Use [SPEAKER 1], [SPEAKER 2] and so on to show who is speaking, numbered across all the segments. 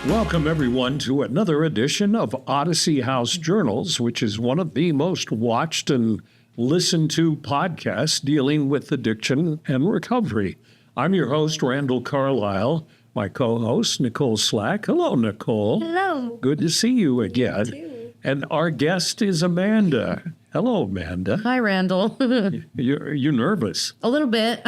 [SPEAKER 1] Welcome, everyone, to another edition of Odyssey House Journals, which is one of the most watched and listened to podcasts dealing with addiction and recovery. I'm your host, Randall Carlisle. My co-host, Nicole Slack. Hello, Nicole.
[SPEAKER 2] Hello.
[SPEAKER 1] Good to see you again.
[SPEAKER 2] You too.
[SPEAKER 1] And our guest is Amanda. Hello, Amanda.
[SPEAKER 2] Hi, Randall.
[SPEAKER 1] You're nervous.
[SPEAKER 2] A little bit.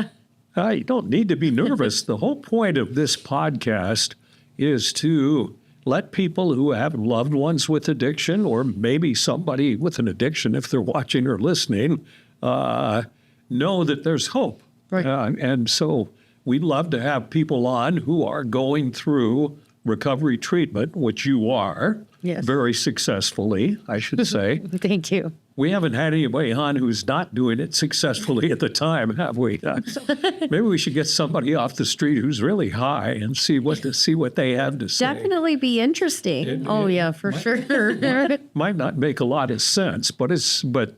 [SPEAKER 1] You don't need to be nervous. The whole point of this podcast is to let people who have loved ones with addiction, or maybe somebody with an addiction, if they're watching or listening, know that there's hope.
[SPEAKER 2] Right.
[SPEAKER 1] And so we'd love to have people on who are going through recovery treatment, which you are,
[SPEAKER 2] Yes.
[SPEAKER 1] very successfully, I should say.
[SPEAKER 2] Thank you.
[SPEAKER 1] We haven't had anybody on who's not doing it successfully at the time, have we? Maybe we should get somebody off the street who's really high and see what they have to say.
[SPEAKER 3] Definitely be interesting.
[SPEAKER 2] Yeah, for sure.
[SPEAKER 1] Might not make a lot of sense, but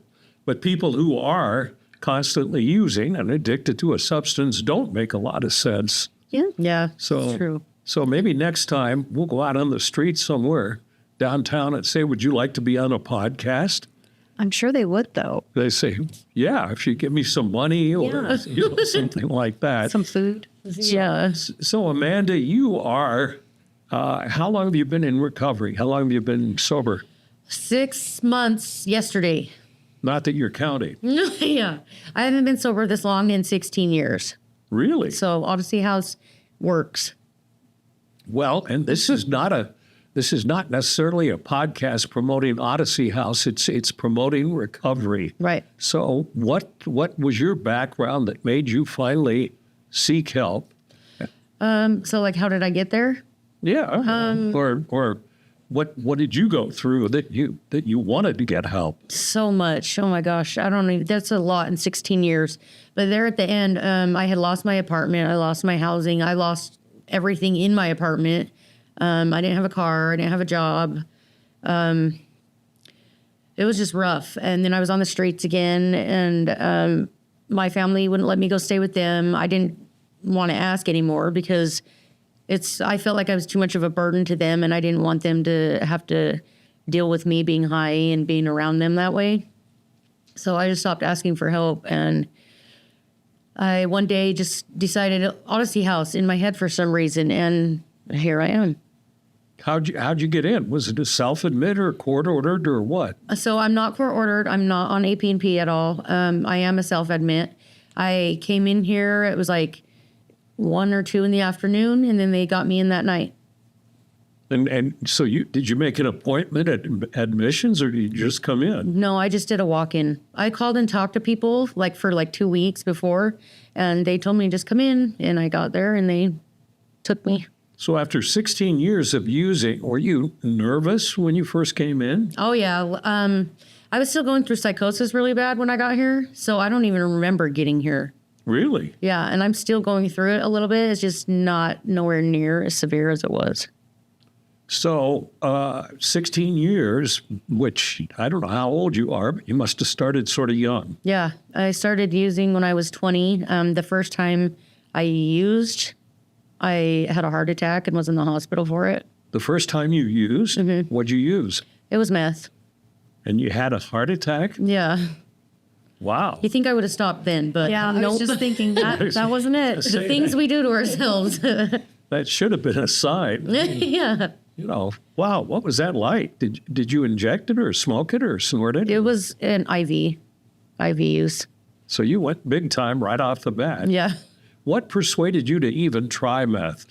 [SPEAKER 1] people who are constantly using and addicted to a substance don't make a lot of sense.
[SPEAKER 2] Yeah,
[SPEAKER 1] So
[SPEAKER 2] it's true.
[SPEAKER 1] So maybe next time we'll go out on the street somewhere downtown and say, "Would you like to be on a podcast?"
[SPEAKER 3] I'm sure they would, though.
[SPEAKER 1] They say, "Yeah, if you give me some money or something like that."
[SPEAKER 3] Some food.
[SPEAKER 2] Yeah.
[SPEAKER 1] So Amanda, you are. How long have you been in recovery? How long have you been sober?
[SPEAKER 2] 6 months yesterday.
[SPEAKER 1] Not that you're counting.
[SPEAKER 2] Yeah. I haven't been sober this long in 16 years.
[SPEAKER 1] Really?
[SPEAKER 2] So Odyssey House works.
[SPEAKER 1] Well, and this is not necessarily a podcast promoting Odyssey House. It's promoting recovery.
[SPEAKER 2] Right.
[SPEAKER 1] So what was your background that made you finally seek help?
[SPEAKER 2] So like, how did I get there?
[SPEAKER 1] Yeah. Or what did you go through that you wanted to get help?
[SPEAKER 2] So much. Oh my gosh. I don't even, that's a lot in 16 years. But there at the end, I had lost my apartment. I lost my housing. I lost everything in my apartment. I didn't have a car. I didn't have a job. It was just rough. And then I was on the streets again, and my family wouldn't let me go stay with them. I didn't want to ask anymore because I felt like I was too much of a burden to them, and I didn't want them to have to deal with me being high and being around them that way. So I just stopped asking for help, and I one day just decided Odyssey House in my head for some reason, and here I am.
[SPEAKER 1] How'd you get in? Was it a self-admit or court-ordered or what?
[SPEAKER 2] So I'm not court-ordered. I'm not on AP&P at all. I am a self-admit. I came in here, it was like 1 or 2 in the afternoon, and then they got me in that night.
[SPEAKER 1] And so did you make an appointment at admissions, or did you just come in?
[SPEAKER 2] No, I just did a walk-in. I called and talked to people for 2 weeks before, and they told me to just come in, and I got there, and they took me.
[SPEAKER 1] So after 16 years of using, were you nervous when you first came in?
[SPEAKER 2] Oh, yeah. I was still going through psychosis really bad when I got here, so I don't even remember getting here.
[SPEAKER 1] Really?
[SPEAKER 2] Yeah, and I'm still going through it a little bit. It's just nowhere near as severe as it was.
[SPEAKER 1] So 16 years, which I don't know how old you are, but you must have started sort of young.
[SPEAKER 2] Yeah, I started using when I was 20. The first time I used, I had a heart attack and was in the hospital for it.
[SPEAKER 1] The first time you used, what'd you use?
[SPEAKER 2] It was meth.
[SPEAKER 1] And you had a heart attack?
[SPEAKER 2] Yeah.
[SPEAKER 1] Wow.
[SPEAKER 2] You think I would have stopped then, but
[SPEAKER 3] Yeah, I
[SPEAKER 2] nope.
[SPEAKER 3] was just thinking that wasn't it.
[SPEAKER 2] The things we do to ourselves.
[SPEAKER 1] That should have been a sign.
[SPEAKER 2] Yeah.
[SPEAKER 1] Wow, what was that like? Did you inject it or smoke it or snort it?
[SPEAKER 2] It was an IV use.
[SPEAKER 1] So you went big time right off the bat.
[SPEAKER 2] Yeah.
[SPEAKER 1] What persuaded you to even try meth?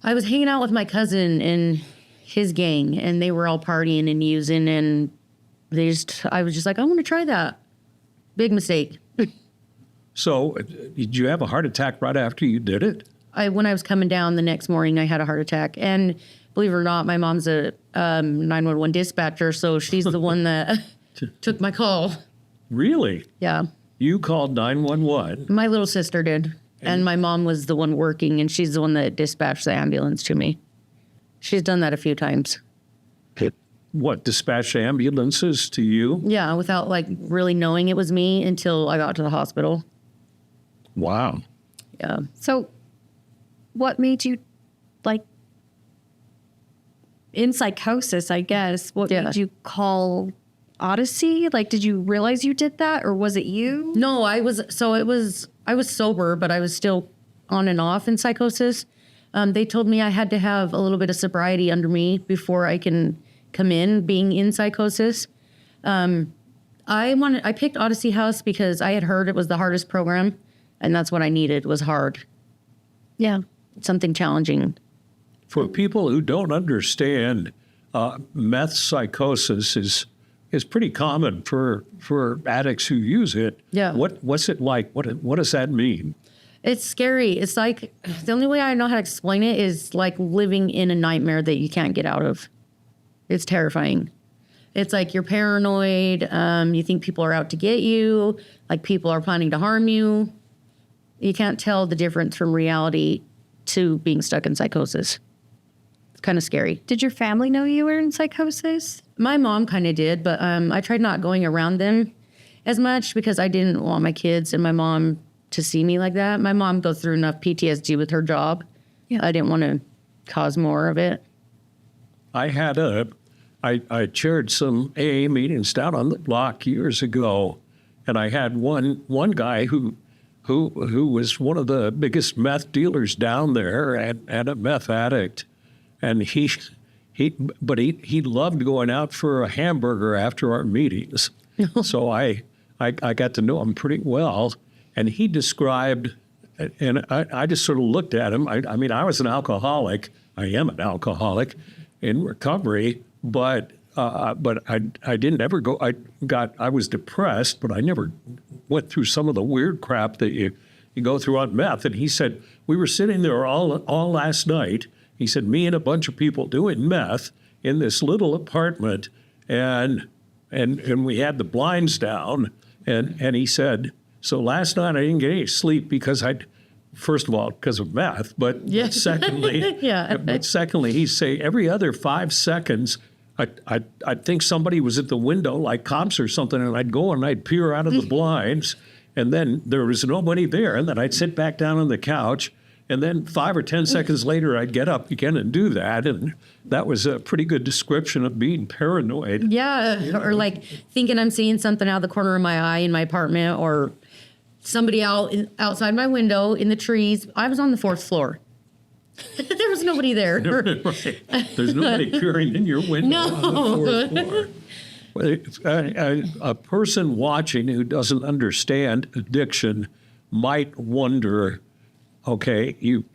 [SPEAKER 2] I was hanging out with my cousin and his gang, and they were all partying and using, and I was just like, I want to try that. Big mistake.
[SPEAKER 1] So did you have a heart attack right after you did it?
[SPEAKER 2] When I was coming down the next morning, I had a heart attack. And believe it or not, my mom's a 911 dispatcher, so she's the one that took my call.
[SPEAKER 1] Really?
[SPEAKER 2] Yeah.
[SPEAKER 1] You called 911?
[SPEAKER 2] My little sister did. And my mom was the one working, and she's the one that dispatched the ambulance to me. She's done that a few times.
[SPEAKER 1] What, dispatch ambulances to you?
[SPEAKER 2] Yeah, without really knowing it was me until I got to the hospital.
[SPEAKER 1] Wow.
[SPEAKER 2] Yeah.
[SPEAKER 3] So what made you, like, in psychosis, I guess, what
[SPEAKER 2] Yeah.
[SPEAKER 3] made you call Odyssey? Like, did you realize you did that, or was it you?
[SPEAKER 2] No, I was sober, but I was still on and off in psychosis. They told me I had to have a little bit of sobriety under me before I can come in being in psychosis. I picked Odyssey House because I had heard it was the hardest program, and that's what I needed, was hard,
[SPEAKER 3] Yeah.
[SPEAKER 2] something challenging.
[SPEAKER 1] For people who don't understand, meth psychosis is pretty common for addicts who use it.
[SPEAKER 2] Yeah.
[SPEAKER 1] What's it like? What does that mean?
[SPEAKER 2] It's scary. It's like, the only way I know how to explain it is like living in a nightmare that you can't get out of. It's terrifying. It's like you're paranoid. You think people are out to get you, like people are planning to harm you. You can't tell the difference from reality to being stuck in psychosis. It's kind of scary.
[SPEAKER 3] Did your family know you were in psychosis?
[SPEAKER 2] My mom kind of did, but I tried not going around them as much because I didn't want my kids and my mom to see me like that. My mom goes through enough PTSD with her job.
[SPEAKER 3] Yeah.
[SPEAKER 2] I didn't want to cause more of it.
[SPEAKER 1] I chaired some AA meetings down on the block years ago, and I had one guy who was one of the biggest meth dealers down there and a meth addict, and he loved going out for a hamburger after our meetings. So I got to know him pretty well, and he described, and I just sort of looked at him. I mean, I was an alcoholic. I am an alcoholic in recovery, but I didn't ever go. I was depressed, but I never went through some of the weird crap that you go through on meth. And he said, we were sitting there all last night. He said, me and a bunch of people doing meth in this little apartment, and we had the blinds down. And he said, so last night I didn't get any sleep because first of all, because of meth, but
[SPEAKER 2] Yeah.
[SPEAKER 1] secondly,
[SPEAKER 2] Yeah.
[SPEAKER 1] but secondly, he'd say every other 5 seconds, I'd think somebody was at the window, like cops or something, and I'd go and I'd peer out of the blinds, and then there was nobody there, and then I'd sit back down on the couch, and then 5 or 10 seconds later, I'd get up again and do that, and that was a pretty good description of being paranoid.
[SPEAKER 2] Yeah, or like thinking I'm seeing something out of the corner of my eye in my apartment, or somebody outside my window in the trees. I was on the 4th floor. There was nobody there.
[SPEAKER 1] Right. There's nobody peering in your window on the 4th floor. A person watching who doesn't understand addiction might wonder, okay, you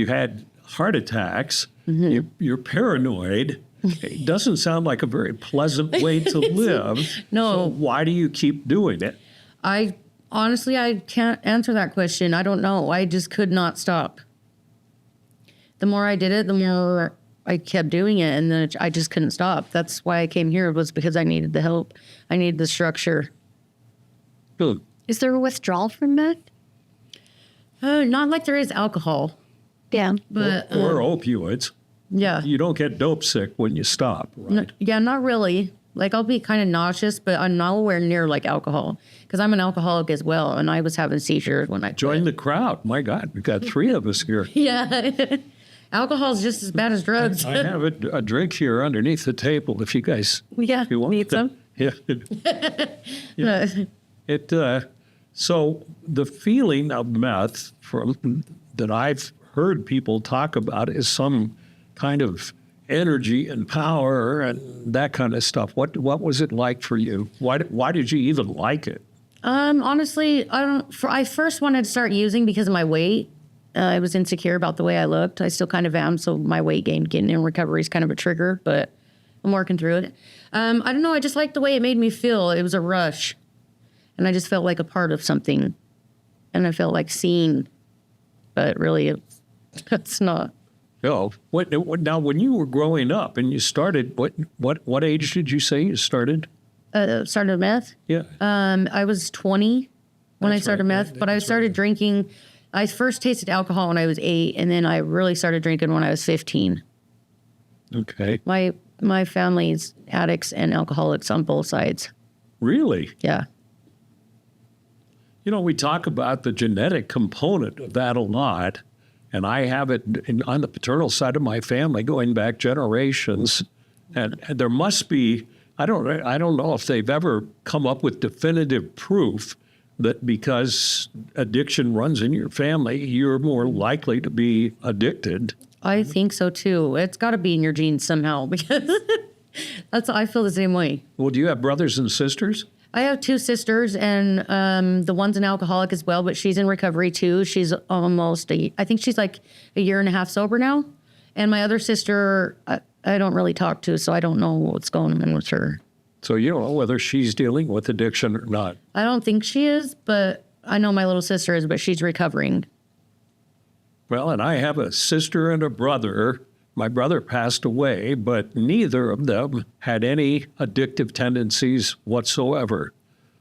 [SPEAKER 1] had heart attacks, you're paranoid. It doesn't sound like a very pleasant way to live.
[SPEAKER 2] No.
[SPEAKER 1] So why do you keep doing it?
[SPEAKER 2] Honestly, I can't answer that question. I don't know. I just could not stop. The more I did it, the more I kept doing it, and then I just couldn't stop. That's why I came here, was because I needed the help. I needed the structure.
[SPEAKER 1] Good.
[SPEAKER 3] Is there a withdrawal from meth?
[SPEAKER 2] Not like there is alcohol,
[SPEAKER 3] Yeah.
[SPEAKER 2] but
[SPEAKER 1] Or opioids.
[SPEAKER 2] yeah.
[SPEAKER 1] You don't get dope sick when you stop, right?
[SPEAKER 2] Yeah, not really. Like, I'll be kind of nauseous, but I'm nowhere near like alcohol, because I'm an alcoholic as well, and I was having seizures when I
[SPEAKER 1] Join
[SPEAKER 2] quit.
[SPEAKER 1] the crowd. My God, we've got 3 of us here.
[SPEAKER 2] Yeah. Alcohol is just as bad as drugs.
[SPEAKER 1] I have a drink here underneath the table if you guys
[SPEAKER 3] Yeah.
[SPEAKER 1] you want.
[SPEAKER 3] Need some?
[SPEAKER 1] Yeah. So the feeling of meth that I've heard people talk about is some kind of energy and power and that kind of stuff. What was it like for you? Why did you even like it?
[SPEAKER 2] Honestly, I first wanted to start using because of my weight. I was insecure about the way I looked. I still kind of am, so my weight gain getting in recovery is kind of a trigger, but I'm working through it. I don't know, I just liked the way it made me feel. It was a rush, and I just felt like a part of something, and I felt like seen, but really it's not.
[SPEAKER 1] Oh, now when you were growing up and you started, what age did you say you started?
[SPEAKER 2] Started meth.
[SPEAKER 1] Yeah.
[SPEAKER 2] I was 20 when I
[SPEAKER 1] That's
[SPEAKER 2] started
[SPEAKER 1] right.
[SPEAKER 2] meth, but I started drinking. I first tasted alcohol when I was 8, and then I really started drinking when I was 15.
[SPEAKER 1] Okay.
[SPEAKER 2] My family's addicts and alcoholics on both sides.
[SPEAKER 1] Really?
[SPEAKER 2] Yeah.
[SPEAKER 1] You know, we talk about the genetic component of that a lot, and I have it on the paternal side of my family going back generations. And there must be, I don't know if they've ever come up with definitive proof that because addiction runs in your family, you're more likely to be addicted.
[SPEAKER 2] I think so too. It's got to be in your genes somehow because I feel the same way.
[SPEAKER 1] Well, do you have brothers and sisters?
[SPEAKER 2] I have two sisters, and the one's an alcoholic as well, but she's in recovery too. She's I think she's like a year and a half sober now. And my other sister, I don't really talk to, so I don't know what's going on with her.
[SPEAKER 1] So you don't know whether she's dealing with addiction or not.
[SPEAKER 2] I don't think she is, but I know my little sister is, but she's recovering.
[SPEAKER 1] Well, and I have a sister and a brother. My brother passed away, but neither of them had any addictive tendencies whatsoever.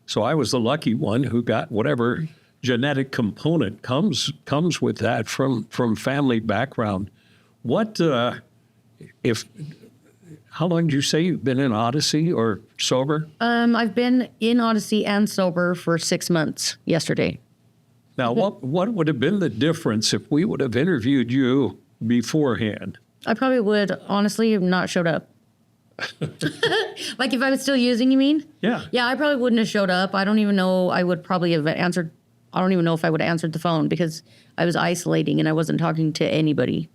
[SPEAKER 1] So I was the lucky one who got whatever genetic component comes with that from family background. What how long did you say you've been in Odyssey or sober?
[SPEAKER 2] I've been in Odyssey and sober for 6 months yesterday.
[SPEAKER 1] Now, what would have been the difference if we would have interviewed you beforehand?
[SPEAKER 2] I probably would, honestly, have not showed up. Like if I was still using, you mean?
[SPEAKER 1] Yeah.
[SPEAKER 2] Yeah, I probably wouldn't have showed up. I don't even know I would probably have answered. I don't even know if I would have answered the phone because I was isolating and I wasn't talking to anybody.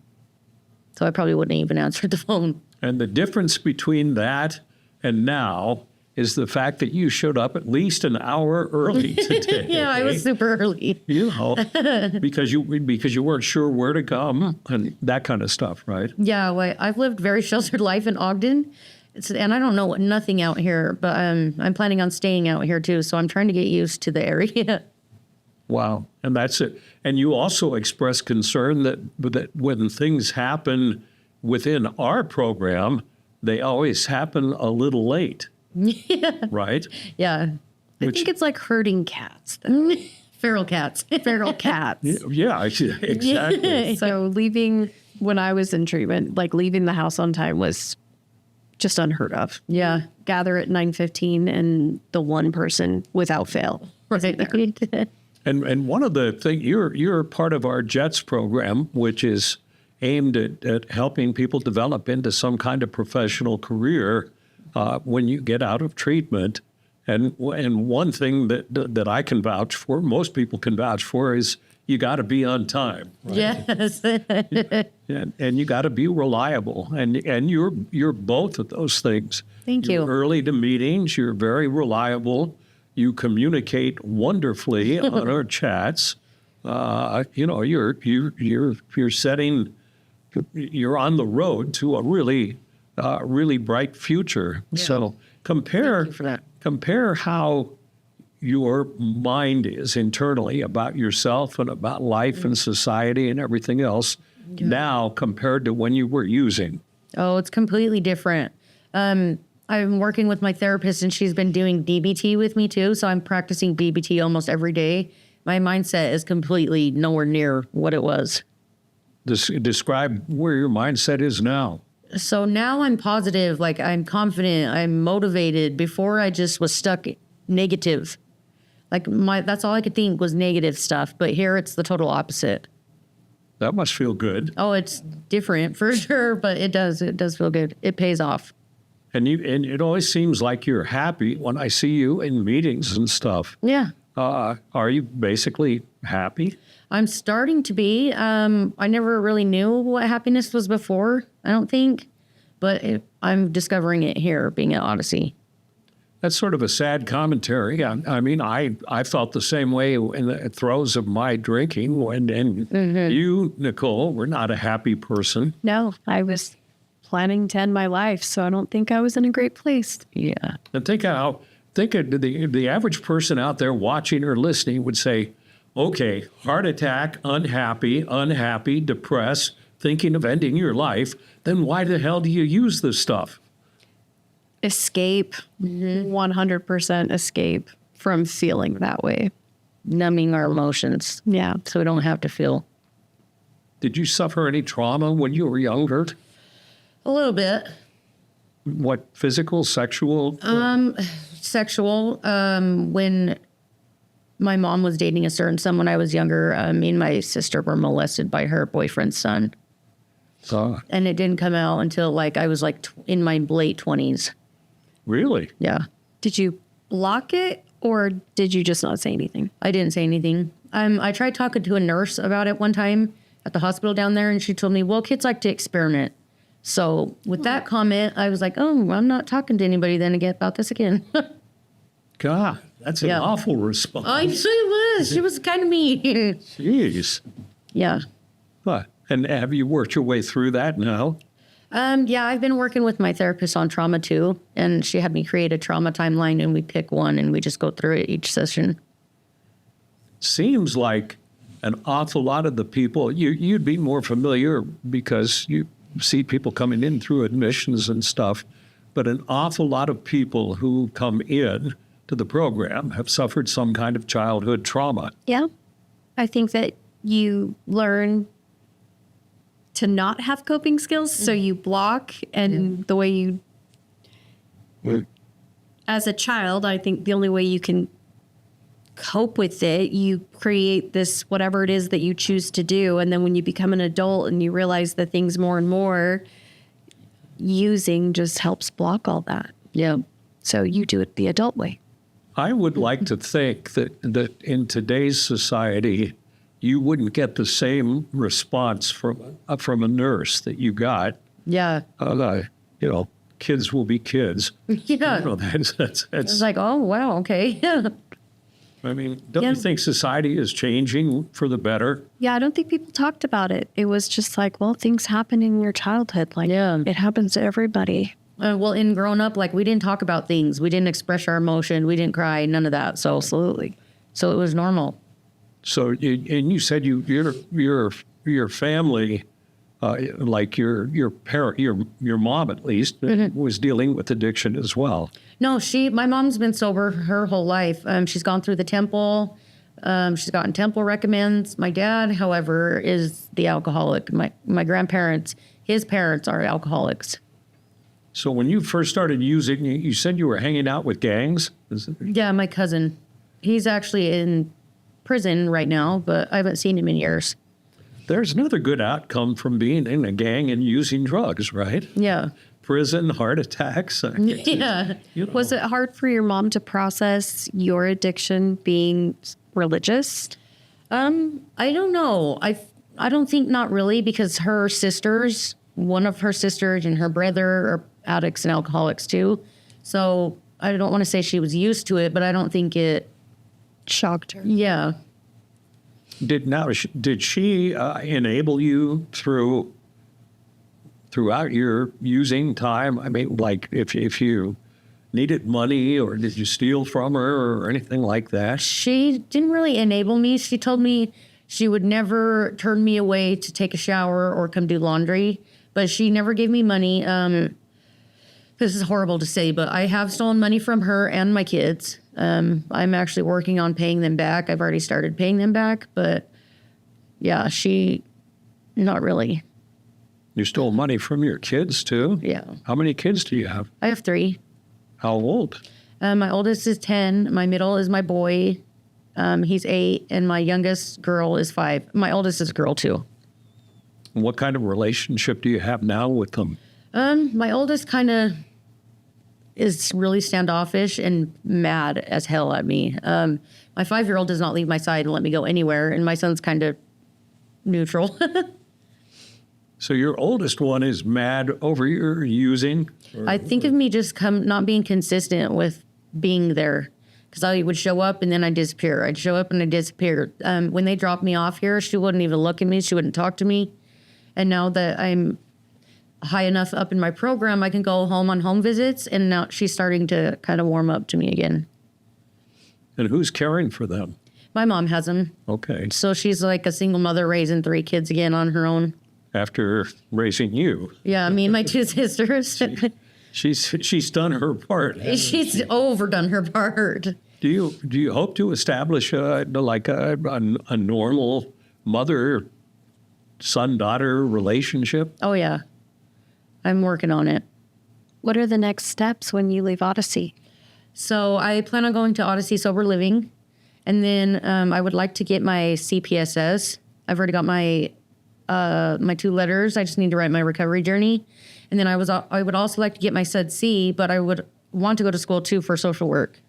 [SPEAKER 2] So I probably wouldn't have even answered the phone.
[SPEAKER 1] And the difference between that and now is the fact that you showed up at least an hour early today.
[SPEAKER 2] Yeah, I was super early.
[SPEAKER 1] You know, because you weren't sure where to come and that kind of stuff, right?
[SPEAKER 2] Yeah, well, I've lived very sheltered life in Ogden, and I don't know nothing out here, but I'm planning on staying out here too. So I'm trying to get used to the area.
[SPEAKER 1] Wow, and that's it. And you also expressed concern that when things happen within our program, they always happen a little late.
[SPEAKER 2] Yeah.
[SPEAKER 1] Right?
[SPEAKER 2] Yeah.
[SPEAKER 3] I think it's like herding cats.
[SPEAKER 2] Feral cats.
[SPEAKER 3] Feral cats.
[SPEAKER 1] Yeah, exactly.
[SPEAKER 3] So leaving when I was in treatment, like leaving the house on time was just unheard of.
[SPEAKER 2] Yeah.
[SPEAKER 3] Gather at 9:15 and the one person without fail.
[SPEAKER 2] Right.
[SPEAKER 1] And one of the things, you're part of our JETS program, which is aimed at helping people develop into some kind of professional career when you get out of treatment. And one thing that I can vouch for, most people can vouch for, is you got to be on time. Right?
[SPEAKER 2] Yes.
[SPEAKER 1] And you got to be reliable. And you're both of those things.
[SPEAKER 2] Thank you.
[SPEAKER 1] You're early to meetings. You're very reliable. You communicate wonderfully on our chats. You're setting. You're on the road to a really bright future.
[SPEAKER 2] Yeah.
[SPEAKER 1] So compare
[SPEAKER 2] Thank you for that.
[SPEAKER 1] Compare how your mind is internally about yourself and about life and society and everything else now compared to when you were using.
[SPEAKER 2] Oh, it's completely different. I'm working with my therapist and she's been doing DBT with me too. So I'm practicing DBT almost every day. My mindset is completely nowhere near what it was.
[SPEAKER 1] Describe where your mindset is now.
[SPEAKER 2] So now I'm positive, like I'm confident, I'm motivated. Before I just was stuck negative. Like that's all I could think was negative stuff. But here it's the total opposite.
[SPEAKER 1] That must feel good.
[SPEAKER 2] Oh, it's different for sure, but it does feel good. It pays off.
[SPEAKER 1] And it always seems like you're happy when I see you in meetings and stuff.
[SPEAKER 2] Yeah.
[SPEAKER 1] Are you basically happy?
[SPEAKER 2] I'm starting to be. I never really knew what happiness was before, I don't think. But I'm discovering it here, being at Odyssey.
[SPEAKER 1] That's sort of a sad commentary. I mean, I felt the same way in the throes of my drinking. And you, Nicole, were not a happy person.
[SPEAKER 3] No, I was planning to end my life, so I don't think I was in a great place.
[SPEAKER 2] Yeah.
[SPEAKER 1] And think of the average person out there watching or listening would say, okay, heart attack, unhappy, depressed, thinking of ending your life, then why the hell do you use this stuff?
[SPEAKER 3] Escape, 100% escape from feeling that way.
[SPEAKER 2] Numbing our emotions.
[SPEAKER 3] Yeah.
[SPEAKER 2] So we don't have to feel.
[SPEAKER 1] Did you suffer any trauma when you were younger?
[SPEAKER 2] A little bit.
[SPEAKER 1] What, physical, sexual?
[SPEAKER 2] Sexual. When my mom was dating a certain son when I was younger. Me and my sister were molested by her boyfriend's son.
[SPEAKER 1] So,
[SPEAKER 2] And it didn't come out until like I was like in my late 20s.
[SPEAKER 1] really?
[SPEAKER 2] Yeah.
[SPEAKER 3] Did you block it or did you just not say anything?
[SPEAKER 2] I didn't say anything. I tried talking to a nurse about it one time at the hospital down there, and she told me, well, kids like to experiment. So with that comment, I was like, oh, I'm not talking to anybody then again about this again.
[SPEAKER 1] God, that's an
[SPEAKER 2] Yeah.
[SPEAKER 1] awful response.
[SPEAKER 2] She was. She was kind of mean.
[SPEAKER 1] Jeez.
[SPEAKER 2] Yeah.
[SPEAKER 1] What? And have you worked your way through that now?
[SPEAKER 2] Yeah, I've been working with my therapist on trauma too, and she had me create a trauma timeline, and we pick one, and we just go through it each session.
[SPEAKER 1] Seems like an awful lot of the people, you'd be more familiar because you see people coming in through admissions and stuff, but an awful lot of people who come in to the program have suffered some kind of childhood trauma.
[SPEAKER 3] Yeah. I think that you learn to not have coping skills, so you block, and the way you, as a child, I think the only way you can cope with it, you create this whatever it is that you choose to do, and then when you become an adult and you realize the things more and more, using just helps block all that.
[SPEAKER 2] Yeah.
[SPEAKER 3] So you do it the adult way.
[SPEAKER 1] I would like to think that in today's society, you wouldn't get the same response from a nurse that you got.
[SPEAKER 2] Yeah.
[SPEAKER 1] Kids will be kids.
[SPEAKER 2] Yeah.
[SPEAKER 1] That's
[SPEAKER 2] It's like, oh, wow, okay.
[SPEAKER 1] I mean, don't
[SPEAKER 2] Yeah.
[SPEAKER 1] you think society is changing for the better?
[SPEAKER 3] Yeah, I don't think people talked about it. It was just like, well, things happen in your childhood. Like,
[SPEAKER 2] Yeah.
[SPEAKER 3] it happens to everybody.
[SPEAKER 2] Well, in growing up, like we didn't talk about things. We didn't express our emotion. We didn't cry, none of that. So
[SPEAKER 3] Absolutely.
[SPEAKER 2] So it was normal.
[SPEAKER 1] So, you said your family, like your parent, your mom at least, was dealing with addiction as well.
[SPEAKER 2] No, my mom's been sober her whole life. She's gone through the temple. She's gotten temple recommends. My dad, however, is the alcoholic. My grandparents, his parents are alcoholics.
[SPEAKER 1] So when you first started using, you said you were hanging out with gangs?
[SPEAKER 2] Yeah, my cousin. He's actually in prison right now, but I haven't seen him in years.
[SPEAKER 1] There's another good outcome from being in a gang and using drugs, right?
[SPEAKER 2] Yeah.
[SPEAKER 1] Prison, heart attacks.
[SPEAKER 2] Yeah.
[SPEAKER 3] Was it hard for your mom to process your addiction being religious?
[SPEAKER 2] I don't know. I don't think not really, because her sisters, one of her sisters and her brother are addicts and alcoholics too. So I don't want to say she was used to it, but I don't think it
[SPEAKER 3] Shocked her.
[SPEAKER 2] Yeah.
[SPEAKER 1] Did she enable you throughout your using time? I mean, like if you needed money, or did you steal from her or anything like that?
[SPEAKER 2] She didn't really enable me. She told me she would never turn me away to take a shower or come do laundry, but she never gave me money. This is horrible to say, but I have stolen money from her and my kids. I'm actually working on paying them back. I've already started paying them back, but yeah, not really.
[SPEAKER 1] You stole money from your kids too?
[SPEAKER 2] Yeah.
[SPEAKER 1] How many kids do you have?
[SPEAKER 2] I have 3.
[SPEAKER 1] How old?
[SPEAKER 2] My oldest is 10. My middle is my boy. He's 8, and my youngest girl is 5. My oldest is a girl too.
[SPEAKER 1] And what kind of relationship do you have now with them?
[SPEAKER 2] My oldest kind of is really standoffish and mad as hell at me. My 5-year-old does not leave my side and let me go anywhere, and my son's kind of neutral.
[SPEAKER 1] So your oldest one is mad over your using?
[SPEAKER 2] I think of me just not being consistent with being there, because I would show up and then I'd disappear. I'd show up and I'd disappear. When they dropped me off here, she wouldn't even look at me. She wouldn't talk to me. And now that I'm high enough up in my program, I can go home on home visits, and now she's starting to kind of warm up to me again.
[SPEAKER 1] And who's caring for them?
[SPEAKER 2] My mom has them.
[SPEAKER 1] Okay.
[SPEAKER 2] So she's like a single mother raising 3 kids again on her own.
[SPEAKER 1] After raising you.
[SPEAKER 2] Yeah, me and my 2 sisters.
[SPEAKER 1] She's done her part.
[SPEAKER 2] She's overdone her part.
[SPEAKER 1] Do you hope to establish a normal mother son daughter relationship?
[SPEAKER 2] Oh yeah, I'm working on it.
[SPEAKER 3] What are the next steps when you leave Odyssey?
[SPEAKER 2] So I plan on going to Odyssey Sober Living, And then I would like to get my CPSS. I've already got my 2 letters. I just need to write my recovery journey. And then I would also like to get my SUD-C, but I would want to go to school too for social work.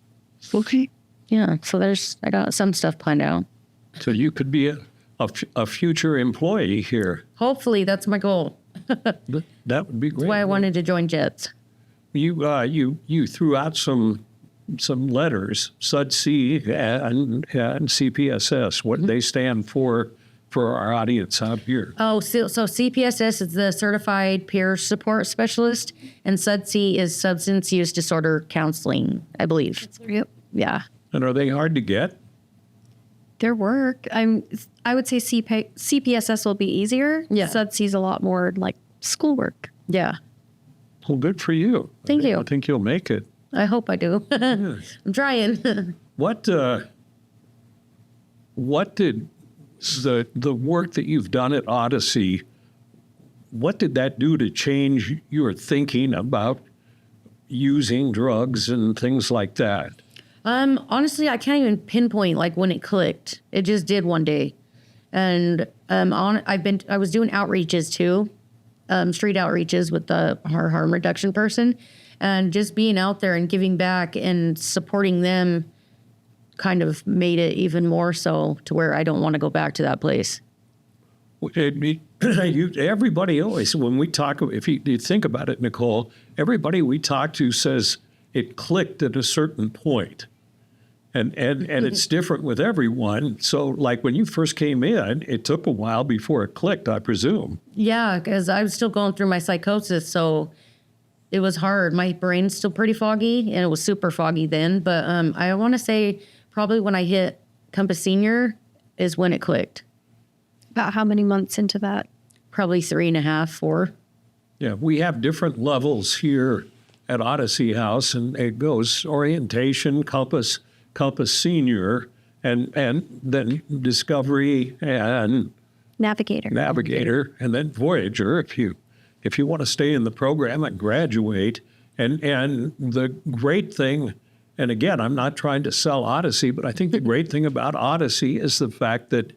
[SPEAKER 1] Okay.
[SPEAKER 2] Yeah, so I got some stuff planned out.
[SPEAKER 1] So you could be a future employee here.
[SPEAKER 2] Hopefully, that's my goal.
[SPEAKER 1] That would be great.
[SPEAKER 2] That's why I wanted to join JETS.
[SPEAKER 1] You threw out some letters, SUD-C and CPSS. What they stand for our audience out here.
[SPEAKER 2] Oh, so CPSS is the Certified Peer Support Specialist, and SUD-C is Substance Use Disorder Counseling, I believe.
[SPEAKER 3] Yep.
[SPEAKER 2] Yeah.
[SPEAKER 1] And are they hard to get?
[SPEAKER 3] Their work. I would say CPSS will be easier.
[SPEAKER 2] Yeah.
[SPEAKER 3] SUD-C's a lot more like schoolwork.
[SPEAKER 2] Yeah.
[SPEAKER 1] Well, good for you.
[SPEAKER 2] Thank you.
[SPEAKER 1] I think you'll make it.
[SPEAKER 2] I hope I do. I'm trying.
[SPEAKER 1] What did the work that you've done at Odyssey, what did that do to change your thinking about using drugs and things like that?
[SPEAKER 2] Honestly, I can't even pinpoint like when it clicked. It just did one day. And I was doing outreaches too, street outreaches with the harm reduction person, and just being out there and giving back and supporting them kind of made it even more so to where I don't want to go back to that place.
[SPEAKER 1] Everybody always, when we talk, if you think about it, Nicole, everybody we talk to says it clicked at a certain point. And it's different with everyone. So like when you first came in, it took a while before it clicked, I presume.
[SPEAKER 2] Yeah, because I was still going through my psychosis, so it was hard. My brain's still pretty foggy, and it was super foggy then. But I want to say probably when I hit Compass Senior is when it clicked.
[SPEAKER 3] About how many months into that?
[SPEAKER 2] Probably 3.5, 4.
[SPEAKER 1] Yeah, we have different levels here at Odyssey House, and it goes orientation, Compass Senior, and then Discovery and
[SPEAKER 3] Navigator,
[SPEAKER 1] and then Voyager if you want to stay in the program and graduate. And the great thing, and again, I'm not trying to sell Odyssey, but I think the great thing about Odyssey is the fact that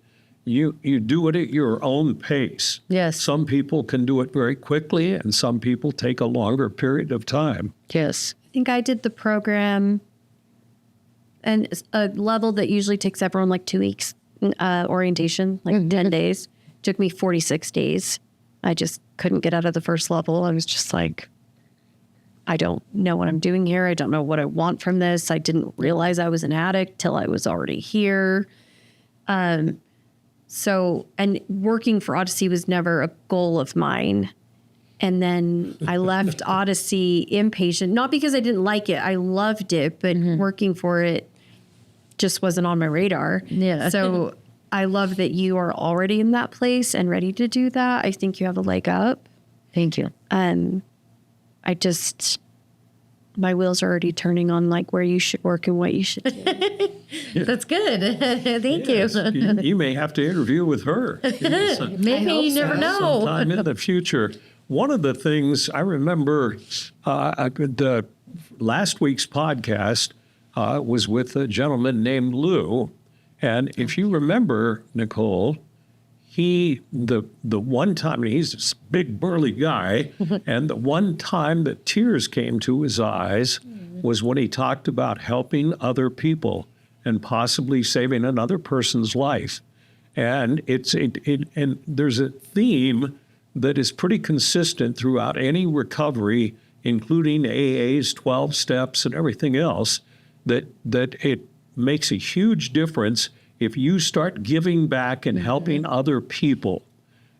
[SPEAKER 1] you do it at your own pace.
[SPEAKER 2] Yes.
[SPEAKER 1] Some people can do it very quickly, and some people take a longer period of time.
[SPEAKER 2] Yes.
[SPEAKER 3] I think I did the program and a level that usually takes everyone like 2 weeks, orientation, like 10 days. Took me 46 days. I just couldn't get out of the first level. I was just like, I don't know what I'm doing here. I don't know what I want from this. I didn't realize I was an addict till I was already here. So, and working for Odyssey was never a goal of mine. And then I left Odyssey inpatient, not because I didn't like it. I loved it, but working for it just wasn't on my radar.
[SPEAKER 2] Yeah.
[SPEAKER 3] So I love that you are already in that place and ready to do that. I think you have a leg up.
[SPEAKER 2] Thank you.
[SPEAKER 3] My wheels are already turning on like where you should work and what you should do.
[SPEAKER 2] That's good. Thank you.
[SPEAKER 1] You may have to interview with her.
[SPEAKER 2] Maybe you never know.
[SPEAKER 1] Sometime in the future. One of the things I remember, last week's podcast was with a gentleman named Lou. And if you remember, Nicole, the one time, he's this big burly guy, and the one time that tears came to his eyes was when he talked about helping other people and possibly saving another person's life. And and there's a theme that is pretty consistent throughout any recovery, including AA's 12 steps and everything else, that it makes a huge difference if you start giving back and helping other people.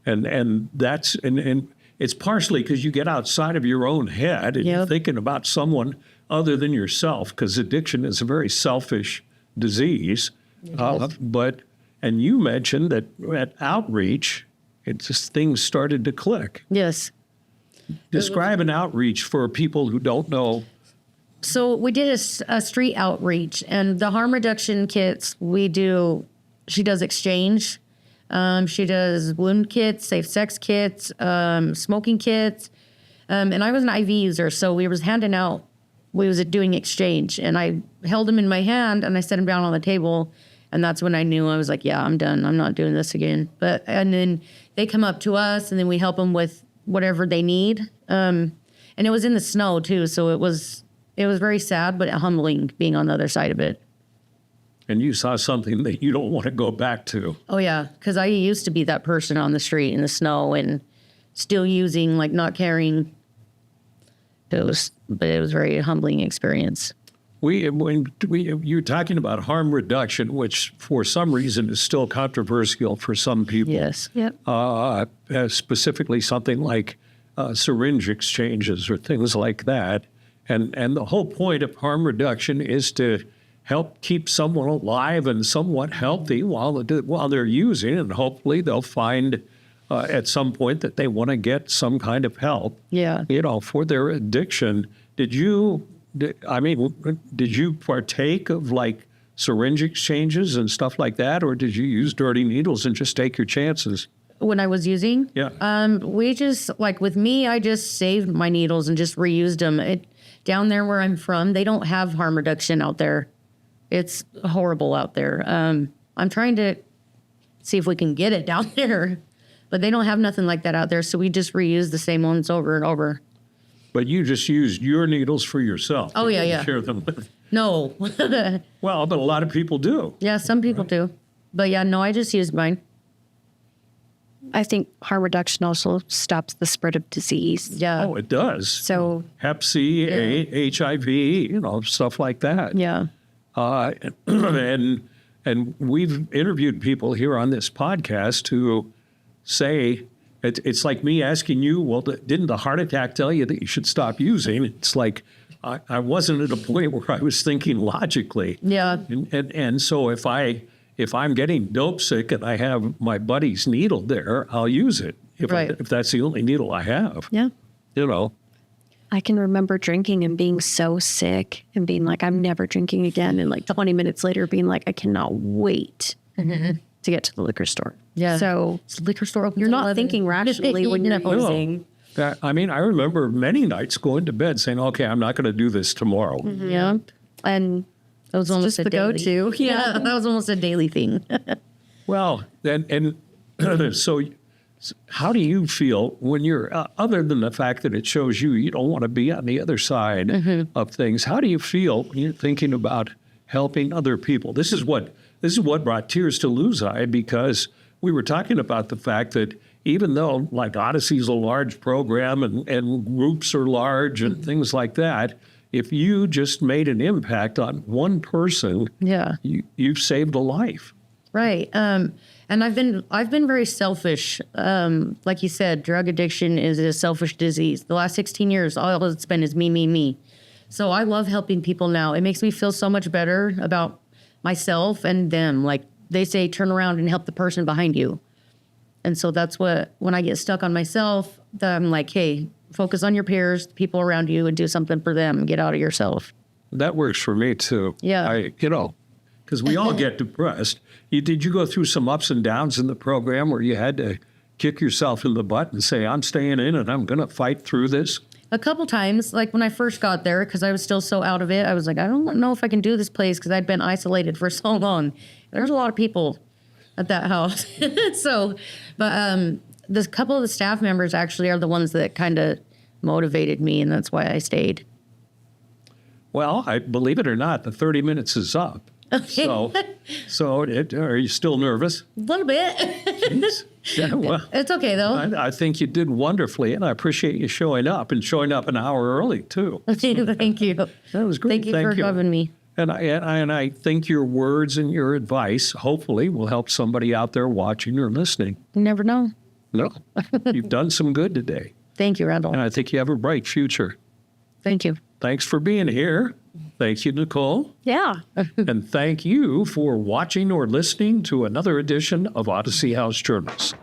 [SPEAKER 1] And that's and it's partially because you get outside of your own head and you're thinking about someone other than yourself, because addiction is a very selfish disease. And you mentioned that at outreach, things started to click.
[SPEAKER 2] Yes.
[SPEAKER 1] Describe an outreach for people who don't know.
[SPEAKER 2] So we did a street outreach, and the harm reduction kits she does exchange. She does wound kits, safe sex kits, smoking kits. And I was an IV user, so we was handing out, we was doing exchange. And I held them in my hand, and I set them down on the table. And that's when I knew. I was like, yeah, I'm done. I'm not doing this again. And then they come up to us, and then we help them with whatever they need. And it was in the snow too, so it was very sad, but humbling being on the other side of it.
[SPEAKER 1] And you saw something that you don't want to go back to.
[SPEAKER 2] Oh yeah, because I used to be that person on the street in the snow and still using, like, not caring. But it was a very humbling experience.
[SPEAKER 1] You're talking about harm reduction, which for some reason is still controversial for some people.
[SPEAKER 2] Yes.
[SPEAKER 3] Yep.
[SPEAKER 1] Specifically something like syringe exchanges or things like that. And the whole point of harm reduction is to help keep someone alive and somewhat healthy while they're using, and hopefully they'll find at some point that they want to get some kind of help.
[SPEAKER 2] Yeah.
[SPEAKER 1] For their addiction. Did you partake of like syringe exchanges and stuff like that, or did you use dirty needles and just take your chances?
[SPEAKER 2] When I was using,
[SPEAKER 1] Yeah.
[SPEAKER 2] we just, like, with me, I just saved my needles and just reused them. Down there where I'm from, they don't have harm reduction out there. It's horrible out there. I'm trying to see if we can get it down there, but they don't have nothing like that out there. So we just reuse the same ones over and over.
[SPEAKER 1] But you just used your needles for yourself.
[SPEAKER 2] Oh,
[SPEAKER 1] You
[SPEAKER 2] yeah,
[SPEAKER 1] didn't
[SPEAKER 2] yeah.
[SPEAKER 1] Share them with.
[SPEAKER 2] No.
[SPEAKER 1] Well, but a lot of people do.
[SPEAKER 2] Yeah, some people do. But yeah, no, I just used mine.
[SPEAKER 3] I think harm reduction also stops the spread of disease.
[SPEAKER 2] Yeah.
[SPEAKER 1] Oh, it does.
[SPEAKER 3] So,
[SPEAKER 1] Hep C, HIV, stuff like that.
[SPEAKER 2] Yeah.
[SPEAKER 1] And we've interviewed people here on this podcast who say it's like me asking you, well, didn't the heart attack tell you that you should stop using? It's like I wasn't at a point where I was thinking logically.
[SPEAKER 2] Yeah.
[SPEAKER 1] And so if I'm getting dope sick and I have my buddy's needle there, I'll use it if that's the only needle I have.
[SPEAKER 3] yeah.
[SPEAKER 1] I
[SPEAKER 3] can remember drinking and being so sick and being like, I'm never drinking again. And like 20 minutes later being like, I cannot wait to get to the liquor store.
[SPEAKER 2] Yeah.
[SPEAKER 3] So
[SPEAKER 2] It's the liquor store opens
[SPEAKER 3] you're
[SPEAKER 2] at
[SPEAKER 3] not
[SPEAKER 2] 11.
[SPEAKER 3] thinking rationally when you're
[SPEAKER 2] No.
[SPEAKER 3] using.
[SPEAKER 1] I remember many nights going to bed saying, okay, I'm not going to do this tomorrow.
[SPEAKER 2] Yeah.
[SPEAKER 3] And
[SPEAKER 2] That was almost
[SPEAKER 3] just
[SPEAKER 2] a
[SPEAKER 3] the
[SPEAKER 2] daily.
[SPEAKER 3] go-to.
[SPEAKER 2] Yeah, that was almost a daily thing.
[SPEAKER 1] Well, and so how do you feel when you're, other than the fact that it shows you don't want to be on the other side of things, how do you feel when you're thinking about helping other people? This is what brought tears to Lou's eye, because we were talking about the fact that even though like Odyssey's a large program and groups are large and things like that, if you just made an impact on one person,
[SPEAKER 2] Yeah.
[SPEAKER 1] you've saved a life.
[SPEAKER 2] Right. And I've been very selfish. Like you said, drug addiction is a selfish disease. The last 16 years, all it's been is me, me, me. So I love helping people now. It makes me feel so much better about myself and them. Like they say, turn around and help the person behind you. And so that's when I get stuck on myself, I'm like, hey, focus on your peers, the people around you, and do something for them. Get out of yourself.
[SPEAKER 1] That works for me too.
[SPEAKER 2] Yeah.
[SPEAKER 1] Because we all get depressed. Did you go through some ups and downs in the program where you had to kick yourself in the butt and say, I'm staying in and I'm going to fight through this?
[SPEAKER 2] A couple times, like when I first got there, because I was still so out of it, I was like, I don't know if I can do this place because I'd been isolated for so long. There's a lot of people at that house. The couple of the staff members actually are the ones that kind of motivated me, and that's why I stayed.
[SPEAKER 1] Well, I believe it or not, the 30 minutes is up. So are you still nervous?
[SPEAKER 2] A little bit.
[SPEAKER 1] Yeah, well,
[SPEAKER 2] It's okay, though.
[SPEAKER 1] I think you did wonderfully, and I appreciate you showing up an hour early, too.
[SPEAKER 2] Thank you.
[SPEAKER 1] That was great.
[SPEAKER 2] Thank you for having me.
[SPEAKER 1] And I think your words and your advice hopefully will help somebody out there watching or listening.
[SPEAKER 2] You never know.
[SPEAKER 1] No, you've done some good today.
[SPEAKER 2] Thank you, Randall.
[SPEAKER 1] And I think you have a bright future.
[SPEAKER 2] Thank you.
[SPEAKER 1] Thanks for being here. Thank you, Nicole.
[SPEAKER 3] Yeah.
[SPEAKER 1] And thank you for watching or listening to another edition of Odyssey House Journals.